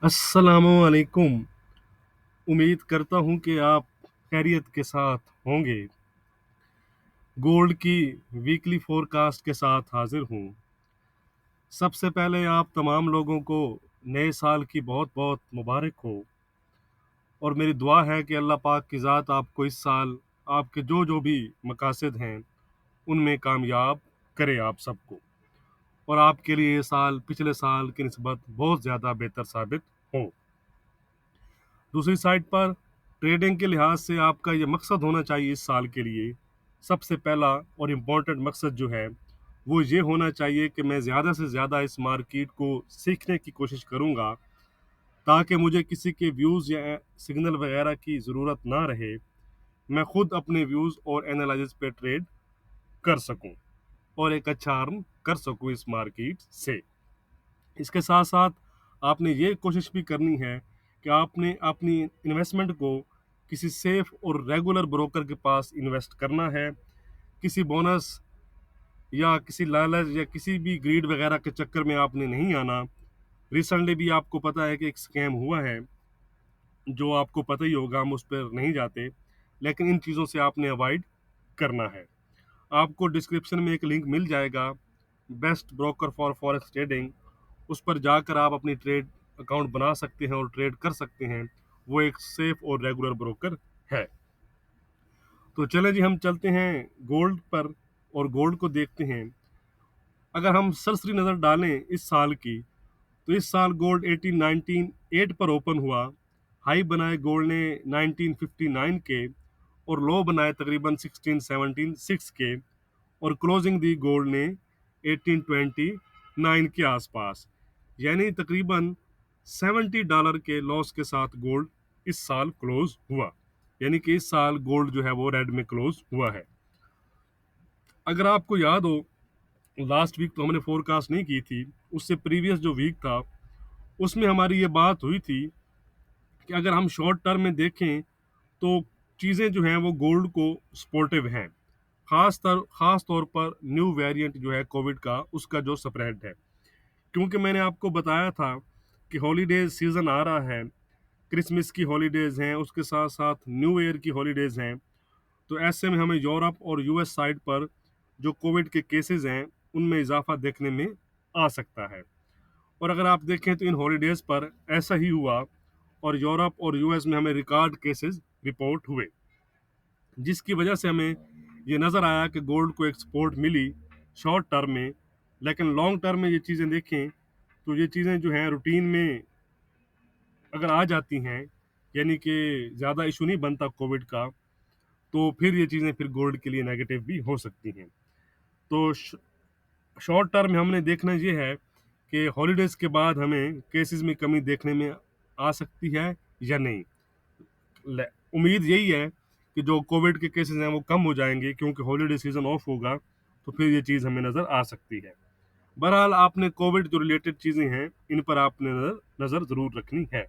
अस्सलामुअलैकुम। उम्मीद करता हूँ कि आप खैरियत के साथ होंगे। गोल्ड की वीकली फोरकास्ट के साथ हाजिर हूँ। सबसे पहले आप तमाम लोगों को नए साल की बहुत बहुत मुबारक हो और मेरी दुआ है कि अल्लाह पाक की ज़ात आपको इस साल आपके जो जो भी मकासद हैं उनमें कामयाब करे आप सबको, और आपके लिए ये साल पिछले साल की निस्बत बहुत ज़्यादा बेहतर साबित हो। दूसरी साइड पर ट्रेडिंग के लिहाज से आपका ये मकसद होना चाहिए इस साल के लिए। सबसे पहला और इम्पोर्टेंट मकसद जो है वो ये होना चाहिए कि मैं ज़्यादा से ज़्यादा इस मार्केट को सीखने की कोशिश करूँगा, ताकि मुझे किसी के व्यूज़ या सिग्नल वगैरह की ज़रूरत ना रहे। मैं खुद अपने व्यूज़ और एनालिसिस पे ट्रेड कर सकूं और एक अच्छा अर्न कर सकूं इस मार्केट से। इसके साथ साथ आपने ये कोशिश भी करनी है कि आपने अपनी इन्वेस्टमेंट को किसी सेफ और रेगुलर ब्रोकर के पास इन्वेस्ट करना है। किसी बोनस या किसी लालच या किसी भी ग्रीड वगैरह के चक्कर में आपने नहीं आना। रिसेंटली भी आपको पता है कि एक स्कैम हुआ है, जो आपको पता ही होगा, हम उस पर नहीं जाते, लेकिन इन चीज़ों से आपने अवॉइड करना है। आपको डिस्क्रिप्शन में एक लिंक मिल जाएगा, best broker for forex trading. उस पर जाकर आप अपनी ट्रेड अकाउंट बना सकते हैं और ट्रेड कर सकते हैं। वो एक सेफ और रेगुलर ब्रोकर है। तो चलें जी, हम चलते हैं गोल्ड पर और गोल्ड को देखते हैं। अगर हम सरसरी नज़र डालें इस साल की, तो इस साल गोल्ड 1898 पर ओपन हुआ। हाई बनाए गोल्ड ने 1959 के और लो बनाए तकरीबन 1676 के, और क्लोजिंग दी गोल्ड ने 1829 के आसपास, यानी तकरीबन $70 के लॉस के साथ गोल्ड इस साल क्लोज हुआ। यानी कि इस साल गोल्ड जो है वो रेड में क्लोज हुआ है। अगर आपको याद हो, लास्ट वीक तो हमने फोरकास्ट नहीं की थी, उससे प्रीवियस जो वीक था उसमें हमारी ये बात हुई थी कि अगर हम शॉर्ट टर्म में देखें तो चीज़ें जो हैं वो गोल्ड को सपोर्टिव हैं। खास तौर पर न्यू वेरिएंट जो है कोविड का, उसका जो स्प्रेड है। क्योंकि मैंने आपको बताया था कि हॉलीडेज सीजन आ रहा है, क्रिसमस की हॉलीडेज हैं, उसके साथ साथ न्यू ईयर की हॉलीडेज हैं। तो ऐसे में हमें यूरोप और यूएस साइड पर जो कोविड के केसेस हैं उनमें इजाफा देखने में आ सकता है। और अगर आप देखें तो इन हॉलीडेज पर ऐसा ही हुआ, और यूरोप और यूएस में हमें रिकॉर्ड केसेस रिपोर्ट हुए, जिसकी वजह से हमें ये नज़र आया कि गोल्ड को एक सपोर्ट मिली शॉर्ट टर्म में। लेकिन लॉन्ग टर्म में ये चीज़ें देखें तो ये चीज़ें जो हैं रूटीन में अगर आ जाती हैं, यानी कि ज़्यादा इशू नहीं बनता कोविड का, तो फिर ये चीज़ें फिर गोल्ड के लिए नेगेटिव भी हो सकती हैं। तो शॉर्ट टर्म में हमने देखना ये है कि हॉलीडेज़ के बाद हमें केसेस में कमी देखने में आ सकती है या नहीं। उम्मीद यही है कि जो कोविड के केसेस हैं वो कम हो जाएंगे, क्योंकि हॉलीडे सीजन ऑफ होगा, तो फिर ये चीज़ हमें नज़र आ सकती है। बहरहाल आपने कोविड जो रिलेटेड चीज़ें हैं इन पर आपने नज़र ज़रूर रखनी है।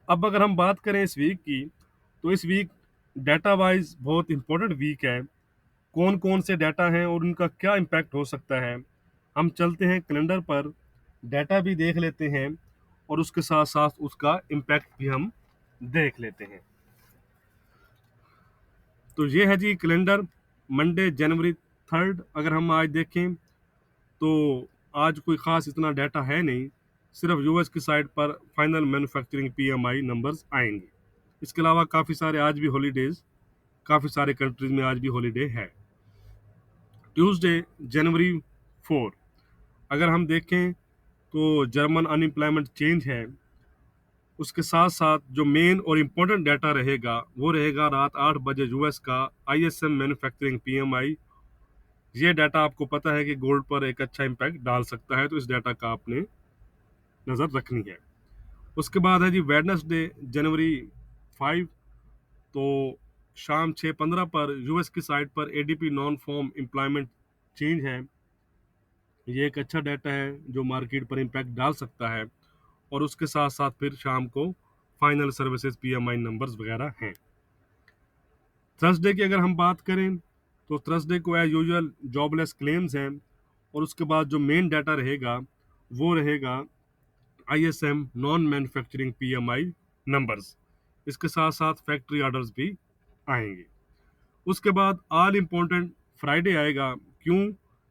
अब अगर हम बात करें इस वीक की, तो इस वीक डाटा वाइज बहुत इंपॉर्टेंट वीक है। कौन कौन से डाटा हैं और उनका क्या इम्पैक्ट हो सकता है, हम चलते हैं कैलेंडर पर, डाटा भी देख लेते हैं और उसके साथ साथ उसका इम्पैक्ट भी हम देख लेते हैं। तो ये है जी कैलेंडर। मंडे जनवरी 3, अगर हम आज देखें तो आज कोई ख़ास इतना डाटा है नहीं। सिर्फ यूएस की साइड पर फाइनल मैन्युफैक्चरिंग पीएमआई नंबर्स आएंगे। इसके अलावा काफ़ी सारे आज भी हॉलीडेज, काफ़ी सारे कंट्रीज में आज भी हॉलीडे है। ट्यूसडे जनवरी 4, अगर हम देखें तो जर्मन अनएम्प्लॉयमेंट चेंज है। उसके साथ साथ जो मेन और इम्पोर्टेंट डाटा रहेगा वो रहेगा रात 8 बजे यूएस का आईएसएम मैन्युफैक्चरिंग पीएमआई। ये डाटा आपको पता है कि गोल्ड पर एक अच्छा इम्पैक्ट डाल सकता है, तो इस डाटा का आपने नज़र रखनी है। उसके बाद है जी वेडनेसडे जनवरी 5, तो शाम 6:15 पर यूएस की साइड पर ADP non farm employment change है। ये एक अच्छा डाटा है जो मार्केट पर इम्पैक्ट डाल सकता है। और उसके साथ साथ फिर शाम को फाइनल सर्विसेज पीएमआई नंबर्स वगैरह हैं। थर्सडे की अगर हम बात करें तो थर्सडे को एज यूजुअल जॉबलेस क्लेम्स हैं। और उसके बाद जो मेन डाटा रहेगा वो रहेगा ISM non manufacturing PMI numbers, इसके साथ साथ फैक्ट्री ऑर्डर्स भी आएंगे। उसके बाद ऑल इम्पोर्टेंट फ्राइडे आएगा। क्यों?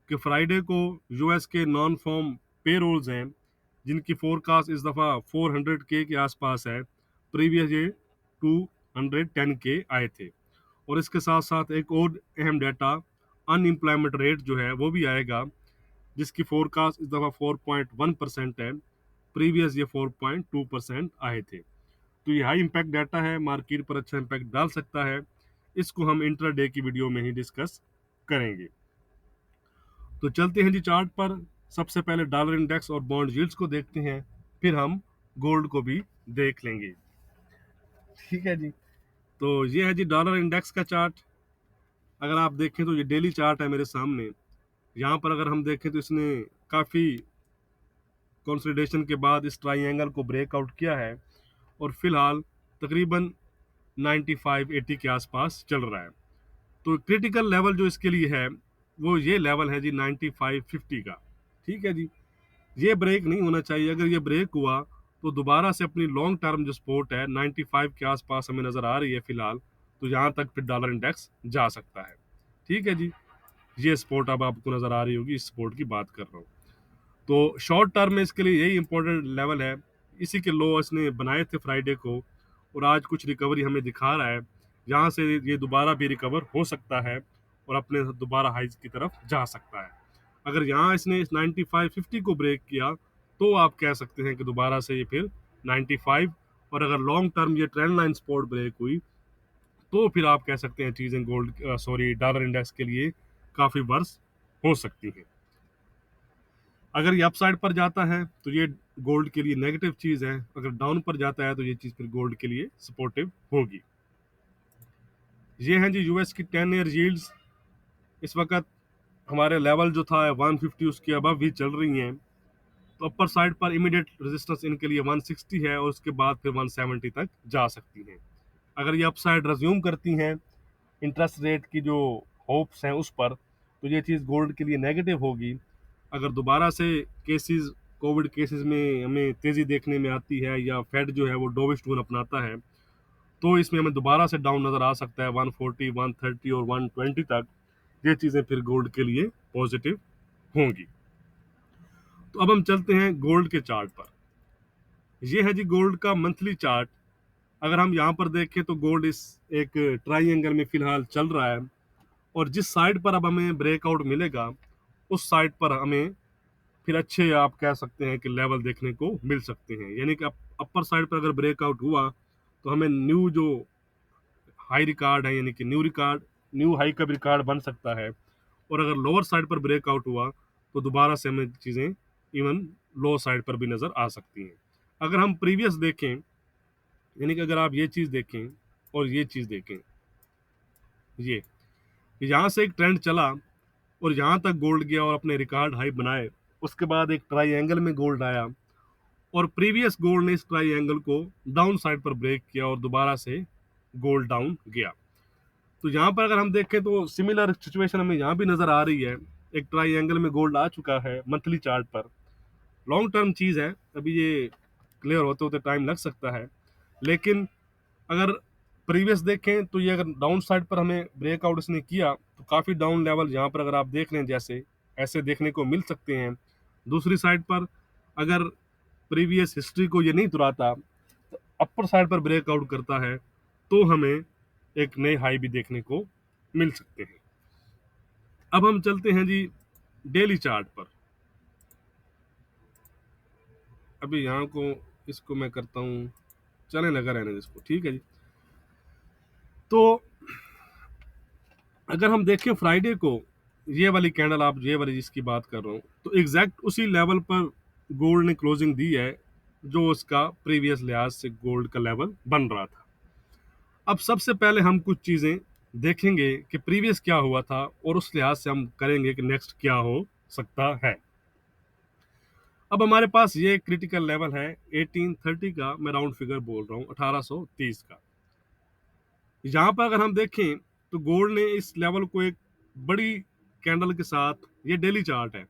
कि फ्राइडे को यूएस के नॉन फॉर्म पे रोल्स हैं, जिनकी फोरकास्ट इस दफ़ा 400 के आसपास है। प्रीवियस ये 210 के आए थे। और इसके साथ साथ एक और अहम डाटा, अनएम्प्लॉयमेंट रेट जो है वो भी आएगा, जिसकी फोरकास्ट इस दफ़ा 4.1% है। प्रीवियस ये 4.2% आए थे। तो ये हाई इम्पैक्ट डाटा है, मार्केट पर अच्छा इम्पैक्ट डाल सकता है। इसको हम इंट्राडे की वीडियो में ही डिस्कस करेंगे। तो चलते हैं जी चार्ट पर। सबसे पहले डॉलर इंडेक्स और बॉन्ड यील्ड्स को देखते हैं, फिर हम गोल्ड को भी देख लेंगे। ठीक है जी। तो ये है जी डॉलर इंडेक्स का चार्ट। अगर आप देखें तो ये डेली चार्ट है मेरे सामने। यहाँ पर अगर हम देखें तो इसने काफ़ी कंसोलिडेशन के बाद इस ट्राइंगल को ब्रेकआउट किया है और फिलहाल तकरीबन 95-80 के आसपास चल रहा है। तो क्रिटिकल लेवल जो इसके लिए है वो ये लेवल है जी 95-50 का। ठीक है जी। ये ब्रेक नहीं होना चाहिए। अगर ये ब्रेक हुआ तो दोबारा से अपनी लॉन्ग टर्म जो सपोर्ट है 95 के आसपास हमें नज़र आ रही है फिलहाल, तो यहाँ तक फिर डॉलर इंडेक्स जा सकता है। ठीक है जी। ये सपोर्ट अब आपको नज़र आ रही होगी, इस सपोर्ट की बात कर रहा हूँ। तो शॉर्ट टर्म में इसके लिए यही इंपॉर्टेंट लेवल है। इसी के लो इसने बनाए थे फ्राइडे को और आज कुछ रिकवरी हमें दिखा रहा है। यहाँ से ये दोबारा भी रिकवर हो सकता है और अपने दोबारा हाइज की तरफ जा सकता है। अगर यहाँ इसने इस 95-50 को ब्रेक किया तो आप कह सकते हैं कि दोबारा से ये फिर 95, और अगर लॉन्ग टर्म ये ट्रेंड लाइन सपोर्ट ब्रेक हुई तो फिर आप कह सकते हैं चीज़ें डॉलर इंडेक्स के लिए काफ़ी वर्स हो सकती हैं। अगर ये अपसाइड पर जाता है तो ये गोल्ड के लिए नेगेटिव चीज़ है, अगर डाउन पर जाता है तो ये चीज़ फिर गोल्ड के लिए सपोर्टिव होगी। ये हैं जी यूएस की 10 ईयर यील्ड्स। इस वक्त हमारे लेवल जो था 150 उसके अबव भी चल रही हैं। तो अपर साइड पर इमीडिएट रेजिस्टेंस इनके लिए 160 है और उसके बाद फिर 170 तक जा सकती हैं। अगर ये अपसाइड रिज्यूम करती हैं इंटरेस्ट रेट की जो होप्स हैं उस पर, तो ये चीज़ गोल्ड के लिए नेगेटिव होगी। अगर दोबारा से केसेस, कोविड केसेस में हमें तेज़ी देखने में आती है या फेड जो है वो डोविश टून अपनाता है, तो इसमें हमें दोबारा से डाउन नज़र आ सकता है 140, 130 और 120 तक। ये चीज़ें फिर गोल्ड के लिए पॉजिटिव होंगी। तो अब हम चलते हैं गोल्ड के चार्ट पर। ये है जी गोल्ड का मंथली चार्ट। अगर हम यहाँ पर देखें तो गोल्ड इस एक ट्राइंगल में फिलहाल चल रहा है और जिस साइड पर अब हमें ब्रेकआउट मिलेगा उस साइड पर हमें फिर अच्छे आप कह सकते हैं कि लेवल देखने को मिल सकते हैं। यानी कि अपर साइड पर अगर ब्रेकआउट हुआ तो हमें न्यू जो हाई रिकॉर्ड है, यानी कि न्यू हाई का भी रिकॉर्ड बन सकता है। और अगर लोअर साइड पर ब्रेकआउट हुआ तो दोबारा से हमें चीज़ें इवन लो साइड पर भी नज़र आ सकती हैं। अगर हम प्रीवियस देखें, यानी कि अगर आप ये चीज़ देखें और ये चीज़ देखें, ये यहाँ से एक ट्रेंड चला और यहाँ तक गोल्ड गया और अपने रिकॉर्ड हाई बनाए। उसके बाद एक ट्राइंगल में गोल्ड आया और प्रीवियस गोल्ड ने इस ट्राइंगल को डाउन साइड पर ब्रेक किया और दोबारा से गोल्ड डाउन गया। तो यहाँ पर अगर हम देखें तो सिमिलर सिचुएशन हमें यहाँ भी नज़र आ रही है। एक ट्राइंगल में गोल्ड आ चुका है मंथली चार्ट पर। लॉन्ग टर्म चीज़ है, अभी ये क्लियर होते होते टाइम लग सकता है। लेकिन अगर प्रीवियस देखें तो ये अगर डाउन साइड पर हमें ब्रेकआउट इसने किया तो काफ़ी डाउन लेवल यहाँ पर अगर आप देख लें जैसे ऐसे देखने को मिल सकते हैं। दूसरी साइड पर अगर प्रीवियस हिस्ट्री को ये नहीं दुहराता, तो अपर साइड पर ब्रेकआउट करता है तो हमें एक नए हाई भी देखने को मिल सकते हैं। अब हम चलते हैं जी डेली चार्ट पर। अभी यहाँ को इसको मैं करता हूँ, चले लगा रहने इसको। ठीक है जी। तो अगर हम देखें फ्राइडे को, ये वाली कैंडल, आप ये वाली जिसकी बात कर रहा हूँ, तो एग्जैक्ट उसी लेवल पर गोल्ड ने क्लोजिंग दी है जो उसका प्रीवियस लिहाज से गोल्ड का लेवल बन रहा था। अब सबसे पहले हम कुछ चीज़ें देखेंगे कि प्रीवियस क्या हुआ था और उस लिहाज से हम करेंगे कि नेक्स्ट क्या हो सकता है। अब हमारे पास ये क्रिटिकल लेवल है 1830 का, मैं राउंड फिगर बोल रहा हूँ, 1830 का। यहाँ पर अगर हम देखें तो गोल्ड ने इस लेवल को एक बड़ी कैंडल के साथ, ये डेली चार्ट है,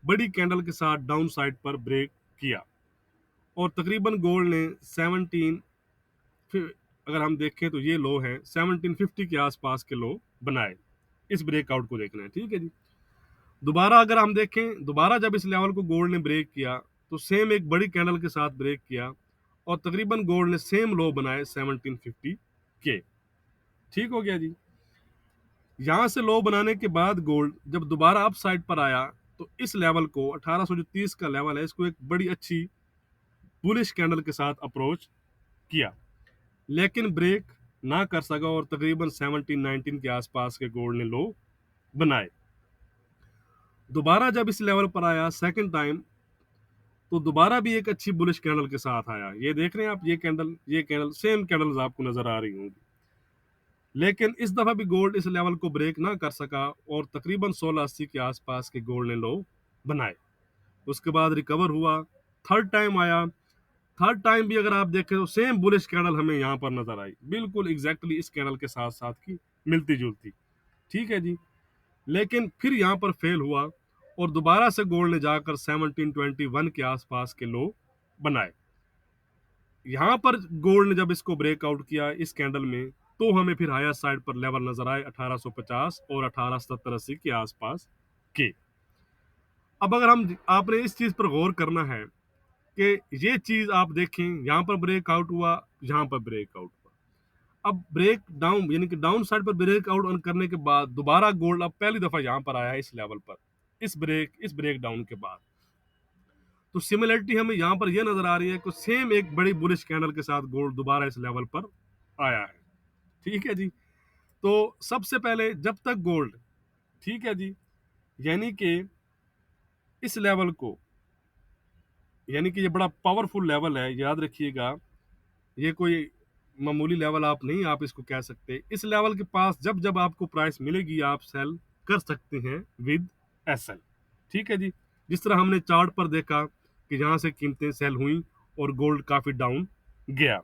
बड़ी कैंडल के साथ डाउन साइड पर ब्रेक किया और तकरीबन गोल्ड ने 17, फिर अगर हम देखें तो ये लो है 1750 के आसपास के लो बनाए। इस ब्रेकआउट को देखना है, ठीक है जी। दोबारा अगर हम देखें, दोबारा जब इस लेवल को गोल्ड ने ब्रेक किया तो सेम एक बड़ी कैंडल के साथ ब्रेक किया और तकरीबन गोल्ड ने सेम लो बनाए 1750 के। ठीक हो गया जी। यहां से लो बनाने के बाद गोल्ड जब दोबारा अप साइड पर आया तो इस लेवल को 1830 का लेवल है, इसको एक बड़ी अच्छी बुलिश कैंडल के साथ अप्रोच किया, लेकिन ब्रेक ना कर सका और तकरीबन 1719 के आसपास के गोल्ड ने लो बनाए। दोबारा जब इस लेवल पर आया सेकंड टाइम तो दोबारा भी एक अच्छी बुलिश कैंडल के साथ आया। ये देख रहे हैं आप, ये कैंडल सेम कैंडल्स आपको नजर आ रही होंगी, लेकिन इस दफा भी गोल्ड इस लेवल को ब्रेक ना कर सका और तकरीबन 1680 के आसपास के गोल्ड ने लो बनाए। उसके बाद रिकवर हुआ, थर्ड टाइम आया। थर्ड टाइम भी अगर आप देखें तो सेम बुलिश कैंडल हमें यहाँ पर नजर आई, बिल्कुल एग्जैक्टली इस कैंडल के साथ साथ की मिलती जुलती। ठीक है जी। लेकिन फिर यहाँ पर फेल हुआ और दोबारा से गोल्ड ने जाकर 1721 के आसपास के लो बनाए। यहाँ पर गोल्ड ने जब इसको ब्रेकआउट किया इस कैंडल में तो हमें फिर हायर साइड पर लेवल नजर आए 1850 और 1870-80 के आसपास के। अब अगर हम आपने इस चीज पर गौर करना है कि ये चीज आप देखें, यहाँ पर ब्रेकआउट हुआ, यहाँ पर ब्रेकआउट हुआ। अब ब्रेक डाउन यानी कि डाउन साइड पर ब्रेकआउट ऑन करने के बाद दोबारा गोल्ड अब पहली दफा यहाँ पर आया है इस लेवल पर, इस ब्रेक डाउन के बाद। तो सिमिलरिटी हमें यहाँ पर यह नजर आ रही है कि सेम एक बड़ी बुलिश कैंडल के साथ गोल्ड दोबारा इस लेवल पर आया है। ठीक है जी। तो सबसे पहले जब तक गोल्ड, ठीक है जी, यानी कि इस लेवल को, यानी कि ये बड़ा पावरफुल लेवल है, याद रखिएगा, ये कोई मामूली लेवल आप नहीं आप इसको कह सकते। इस लेवल के पास जब जब आपको प्राइस मिलेगी आप सेल कर सकते हैं विद एसएल। ठीक है जी। जिस तरह हमने चार्ट पर देखा कि जहां से कीमतें सेल हुई और गोल्ड काफी डाउन गया।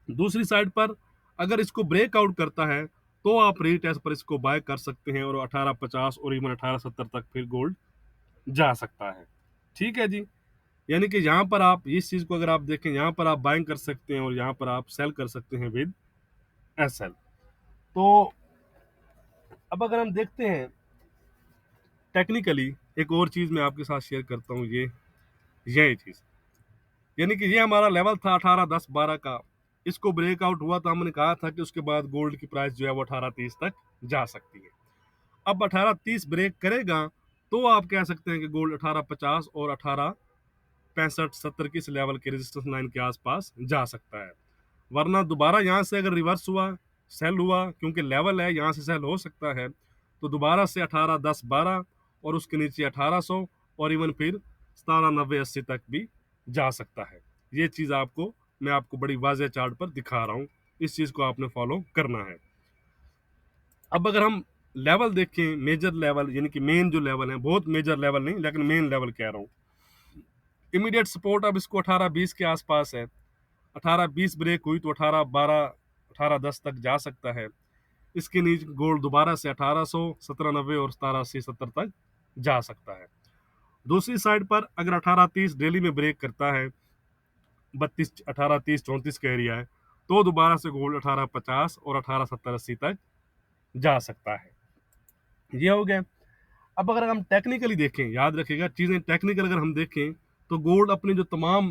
दूसरी साइड पर अगर इसको ब्रेकआउट करता है तो आप रीटेस्ट पर इसको बाय कर सकते हैं और 1850 और इवन 1870 तक फिर गोल्ड जा सकता है। ठीक है जी। यानी कि यहाँ पर आप इस चीज को अगर आप देखें, यहाँ पर आप बाइंग कर सकते हैं और यहाँ पर आप सेल कर सकते हैं विद एसएल। तो अब अगर हम देखते हैं टेक्निकली, एक और चीज मैं आपके साथ शेयर करता हूँ, ये चीज, यानी कि ये हमारा लेवल था 18-10-12 का। इसको ब्रेकआउट हुआ तो हमने कहा था कि उसके बाद गोल्ड की प्राइस जो है वो 1830 तक जा सकती है। अब 1830 ब्रेक करेगा तो आप कह सकते हैं कि गोल्ड 1850 और 1865-70 की इस लेवल के रेजिस्टेंस लाइन के आसपास जा सकता है। वरना दोबारा यहाँ से अगर रिवर्स हुआ, सेल हुआ, क्योंकि लेवल है यहाँ से सेल हो सकता है, तो दोबारा से 18-10-12 और उसके नीचे 1800 और इवन फिर 17-90-80 तक भी जा सकता है। ये चीज आपको मैं आपको बड़ी वाज़ेह चार्ट पर दिखा रहा हूँ, इस चीज को आपने फॉलो करना है। अब अगर हम लेवल देखें, मेजर लेवल यानी कि मेन जो लेवल है, बहुत मेजर लेवल नहीं लेकिन मेन लेवल कह रहा हूँ, इमीडिएट सपोर्ट अब इसको 18-20 के आसपास है। 18-20 ब्रेक हुई तो 18-12 18-10 तक जा सकता है। इसके नीचे गोल्ड दोबारा से 1800 1790 और 1780-70 तक जा सकता है। दूसरी साइड पर अगर 1830 डेली में ब्रेक करता है, 1830-34 का एरिया है, तो दोबारा से गोल्ड 1850 और 1870-80 तक जा सकता है। ये हो गया। अब अगर हम टेक्निकली देखें, याद रखिएगा चीजें टेक्निकल अगर हम देखें तो गोल्ड अपने जो तमाम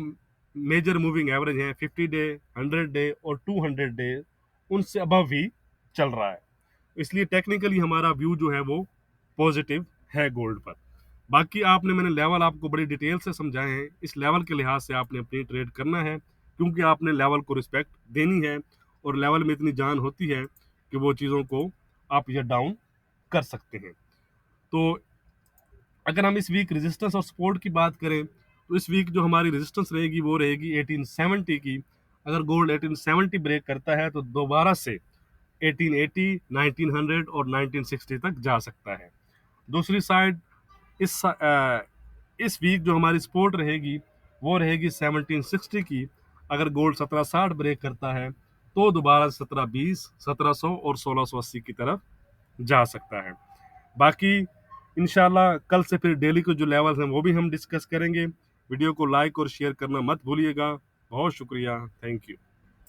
मेजर मूविंग एवरेज हैं 50 डे, 100 डे और 200 डे, उनसे अबव ही चल रहा है। इसलिए टेक्निकली हमारा व्यू जो है वो पॉजिटिव है गोल्ड पर। बाकी आपने, मैंने लेवल आपको बड़ी डिटेल से समझाए हैं, इस लेवल के लिहाज से आपने अपनी ट्रेड करना है, क्योंकि आपने लेवल को रिस्पेक्ट देनी है और लेवल में इतनी जान होती है कि वो चीज़ों को आप ये डाउन कर सकते हैं। तो अगर हम इस वीक रेजिस्टेंस और सपोर्ट की बात करें तो इस वीक जो हमारी रेजिस्टेंस रहेगी वो रहेगी 1870 की। अगर गोल्ड 1870 ब्रेक करता है तो दोबारा से 1880, 1900 और 1960 तक जा सकता है। दूसरी साइड इस वीक जो हमारी सपोर्ट रहेगी वो रहेगी 1760 की। अगर गोल्ड 1760 ब्रेक करता है तो दोबारा 1720, 1700 और 1680 की तरफ जा सकता है। बाकी इंशाल्लाह कल से फिर डेली को जो लेवल्स हैं वो भी हम डिस्कस करेंगे। वीडियो को लाइक और शेयर करना मत भूलिएगा। बहुत शुक्रिया, थैंक यू।